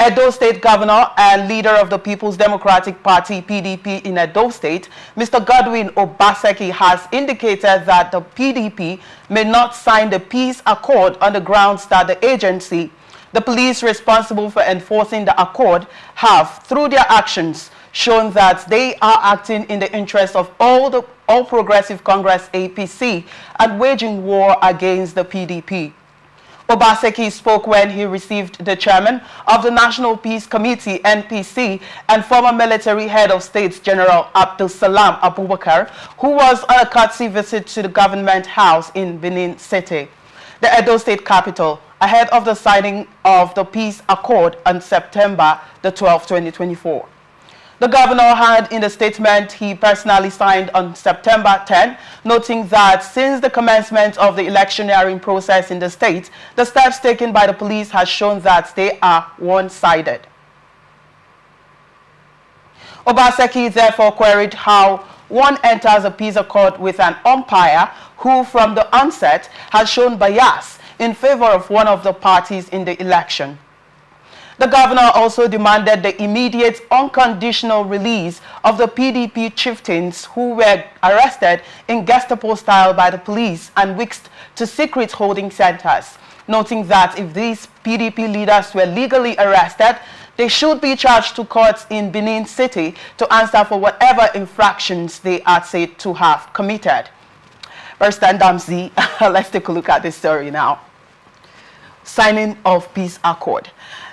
Edo State Governor and leader of the People's Democratic Party, PDP, in Edo State, Mr. Godwin Obaseki, has indicated that the PDP may not sign the peace accord on the grounds that the agency, the police responsible for enforcing the accord, have, through their actions, shown that they are acting in the interest of All Progressive Congress APC and waging war against the PDP. Obaseki spoke when he received the chairman of the National Peace Committee, NPC, and former military head of state, General Abdul Salam Abubakar, who was on a courtesy visit to the government house in Benin City, the Edo State capital, ahead of the signing of the peace accord on September the 12th, 2024. The governor had, in the statement he personally signed on September 10, noting that since the commencement of the electioneering process in the state, the steps taken by the police has shown that they are one-sided. Obaseki therefore queried how one enters a peace accord with an umpire who from the onset has shown bias in favor of one of the parties in the election. The governor also demanded the immediate unconditional release of the PDP chieftains who were arrested in Gestapo style by the police and whisked to secret holding centers, noting that if these PDP leaders were legally arrested, they should be charged to courts in Benin City to answer for whatever infractions they are said to have committed. First and Damsi, let's take a look at this story now. Signing of peace accord.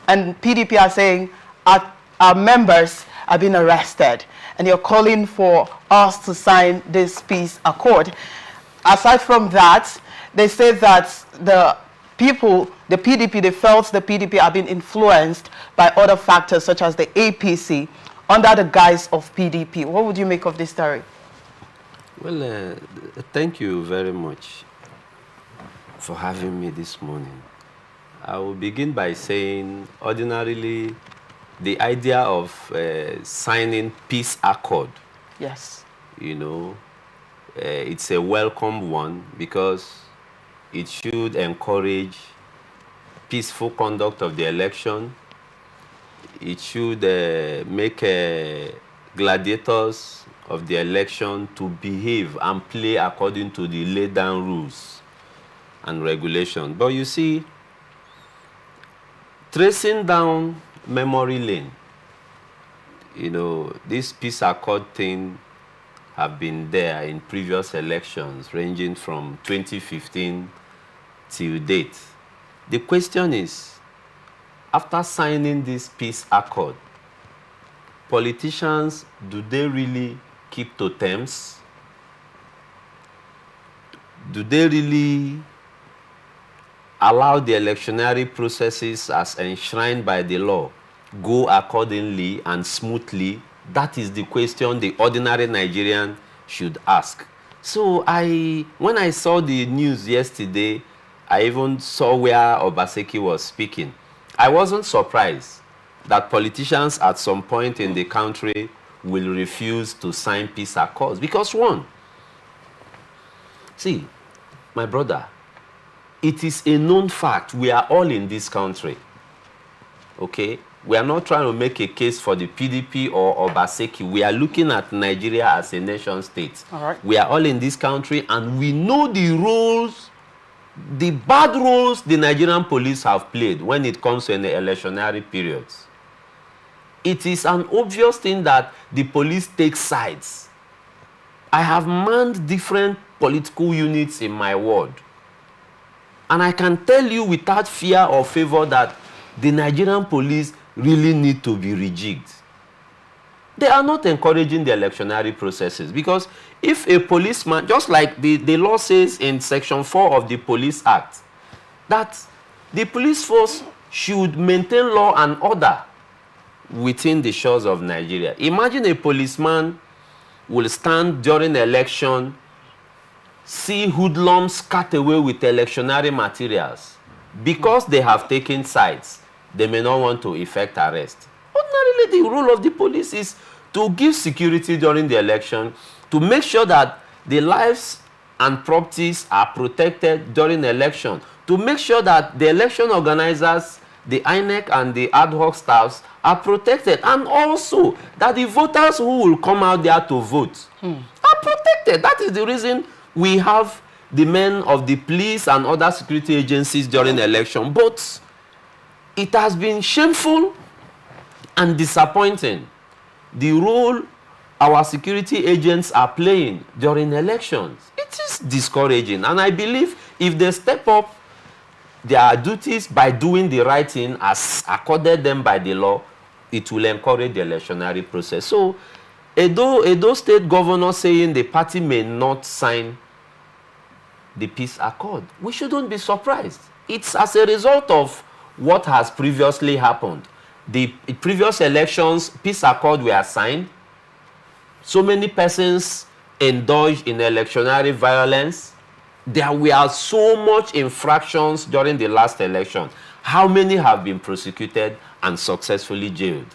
And PDP are saying our members have been arrested and you're calling for us to sign this peace accord. Aside from that, they say that the PDP, they felt the PDP have been influenced by other factors such as the APC under the guise of PDP. What would you make of this story? Well, thank you very much for having me this morning. I will begin by saying, ordinarily, the idea of signing peace accord, yes, you know, it's a welcome one because it should encourage peaceful conduct of the election. It should make gladiators of the election to behave and play according to the laid down rules and regulations. But you see, tracing down memory lane, you know, this peace accord thing have been there in previous elections, ranging from 2015 till date. The question is, after signing this peace accord, politicians, do they really keep to terms? Do they really allow the electionary processes as enshrined by the law go accordingly and smoothly? That is the question the ordinary Nigerian should ask. So when I saw the news yesterday, I even saw where Obaseki was speaking. I wasn't surprised that politicians at some point in the country will refuse to sign peace accords. Because one, see, my brother, it is a known fact we are all in this country, okay? We are not trying to make a case for the PDP or Obaseki. We are looking at Nigeria as a nation state. All right. We are all in this country and we know the roles, the bad roles the Nigerian police have played when it comes to the electionary periods. It is an obvious thing that the police take sides. I have manned different political units in my ward. And I can tell you without fear or favor that the Nigerian police really need to be rejigged. They are not encouraging the electionary processes because if a policeman, just like the law says in Section 4 of the Police Act, that the police force should maintain law and order within the shores of Nigeria. Imagine a policeman will stand during the election, see hoodlums cut away with electionary materials. Because they have taken sides, they may not want to effect arrest. Ordinarily, the role of the police is to give security during the election, to make sure that the lives and properties are protected during the election, to make sure that the election organizers the INEC and the ad hoc staffs are protected, and also that the voters who will come out there to vote are protected. That is the reason we have the men of the police and other security agencies during election. But it has been shameful and disappointing, the role our security agents are playing during elections. It is discouraging, and I believe if they step up their duties by doing the right thing as accorded them by the law, it will encourage the electionary process. So Edo State Governor saying the party may not sign the peace accord, we shouldn't be surprised. It's as a result of what has previously happened. The previous elections, peace accord were signed. So many persons indulged in electionary violence. There were so much infractions during the last election. How many have been prosecuted and successfully jailed?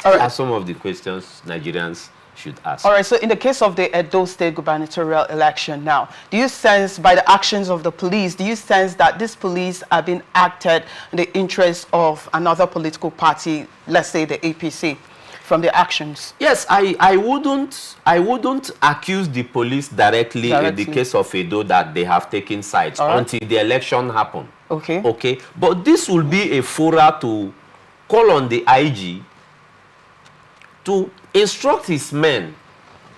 These are some of the questions Nigerians should ask. All right, so in the case of the Edo State gubernatorial election now, do you sense by the actions of the police, do you sense that these police are being acted in the interest of another political party, let's say the APC, from the actions? Yes, I wouldn't accuse the police directly in the case of Edo that they have taken sides until the election happened. Okay. Okay, but this will be a fora to call on the IG to instruct his men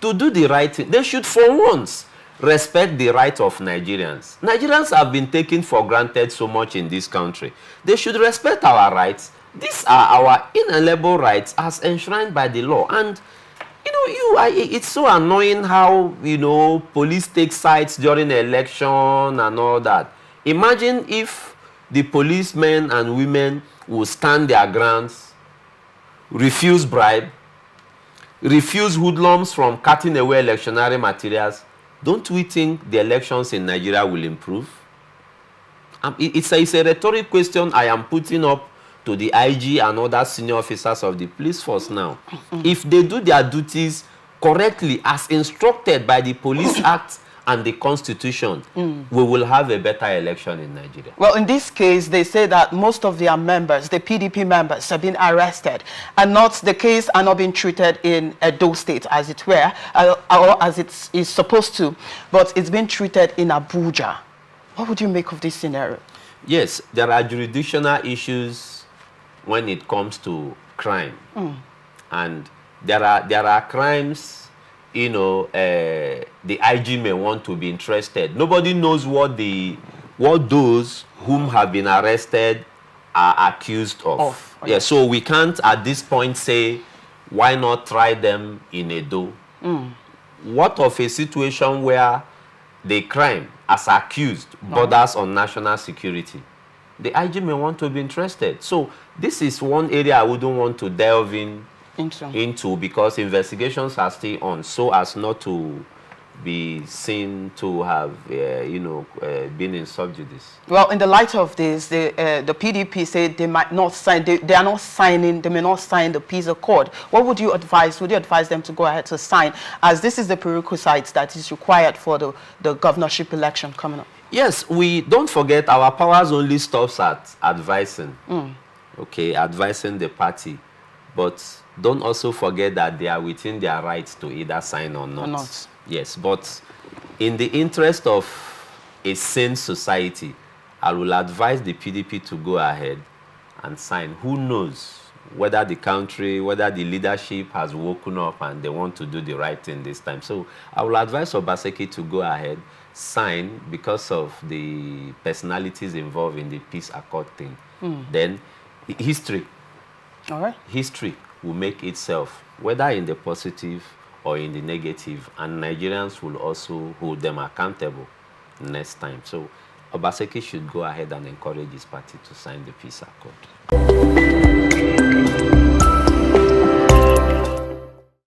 to do the right thing. They should for once respect the right of Nigerians. Nigerians have been taken for granted so much in this country. They should respect our rights. These are our inalienable rights as enshrined by the law. And it's so annoying how police take sides during the election and all that. Imagine if the policemen and women will stand their grounds, refuse bribe, refuse hoodlums from cutting away electionary materials. Don't we think the elections in Nigeria will improve? It's a rhetoric question I am putting up to the IG and other senior officers of the police force now. If they do their duties correctly as instructed by the Police Act and the Constitution, we will have a better election in Nigeria. Well, in this case, they say that most of their members, the PDP members, have been arrested, and not the case are not being treated in Edo State, as it were, or as it is supposed to, but it's been treated in Abuja. What would you make of this scenario? Yes, there are jurisdictional issues when it comes to crime, and there are crimes, the IG may want to be interested. Nobody knows what those whom have been arrested are accused of. Yeah, so we can't at this point say why not try them in Edo. What of a situation where the crime as accused borders on national security? The IG may want to be interested. So this is one area I wouldn't want to delve into because investigations are still on, so as not to be seen to have, been in sub judice. Well, in the light of this, the PDP said they might not sign. They are not signing. They may not sign the peace accord. What would you advise? Would you advise them to go ahead to sign, as this is the prerequisite that is required for the governorship election coming up? Yes, we don't forget our powers only stops at advising. Okay, advising the party, but don't also forget that they are within their rights to either sign or not. Yes, but in the interest of a sane society, I will advise the PDP to go ahead and sign. Who knows whether the country, whether the leadership has woken up and they want to do the right thing this time. So I will advise Obaseki to go ahead, sign, because of the personalities involved in the peace accord thing. Then history will make itself, whether in the positive or in the negative, and Nigerians will also hold them accountable next time. So Obaseki should go ahead and encourage his party to sign the peace accord.